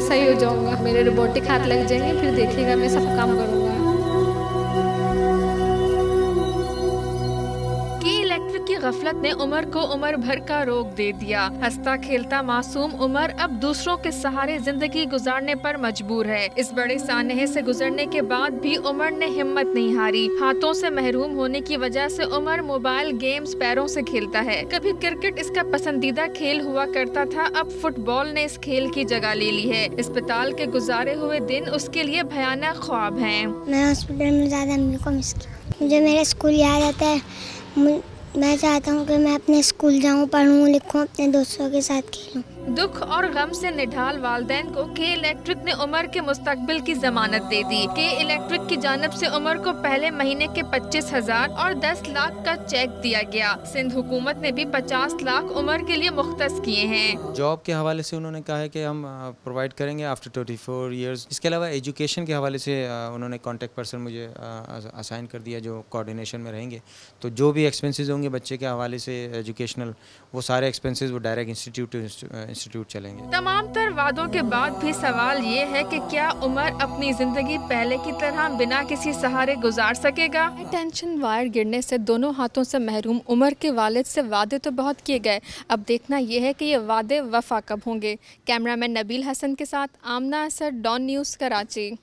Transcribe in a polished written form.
सही हो जाऊंगा, मेरे रोबोटिक हाथ लग जाएंगे, फिर देखिएगा मैं सब काम करूंगा। इलेक्ट्रिक की गफलत ने उमर को उम्र भर का रोग दे दिया। हंसता खेलता मासूम उमर अब दूसरों के सहारे जिंदगी गुजारने पर मजबूर है। इस बड़े सानहे से गुजरने के बाद भी उमर ने हिम्मत नहीं हारी। हाथों से महरूम होने की वजह से उमर मोबाइल गेम्स पैरों से खेलता है। कभी क्रिकेट इसका पसंदीदा खेल हुआ करता था, अब फुटबॉल ने इस खेल की जगह ले ली है। अस्पताल के गुजारे हुए दिन उसके लिए भयानक ख्वाब हैं। मैं हॉस्पिटल में ज़्यादा अम्मी को मिस किया। मुझे मेरा स्कूल याद आता है। मैं चाहता हूँ कि मैं अपने स्कूल जाऊँ, पढूँ, लिखूँ, अपने दोस्तों के साथ खेलूँ। दुख और गम से निढाल वालिदैन को के इलेक्ट्रिक ने उमर के मुस्तकबिल की जमानत दे दी। के इलेक्ट्रिक की जानिब से उमर को पहले महीने के 25,000 और 10 लाख का चेक दिया गया। सिंध हुकूमत ने भी 50 लाख उमर के लिए मुख्तस किए हैं। जॉब के हवाले से उन्होंने कहा है कि हम प्रोवाइड करेंगे आफ्टर 24 ईयर्स। इसके अलावा एजुकेशन के हवाले से उन्होंने कॉन्टेक्ट पर्सन मुझे असाइन कर दिया जो कोऑर्डिनेशन में रहेंगे। तो जो भी एक्सपेंसेस होंगे बच्चे के हवाले से एजुकेशनल, वो सारे एक्सपेंसेस वो डायरेक्ट इंस्टीट्यूट चलेंगे। तमाम तर वादों के बाद भी सवाल ये है कि क्या उमर अपनी जिंदगी पहले की तरह बिना किसी सहारे गुजार सकेगा? टेंशन वायर गिरने से दोनों हाथों से महरूम उमर के वालिद से वादे तो बहुत किए गए, अब देखना यह है कि ये वादे वफा कब होंगे। कैमरामैन नबील हसन के साथ आमना असद, डॉन न्यूज़, कराची।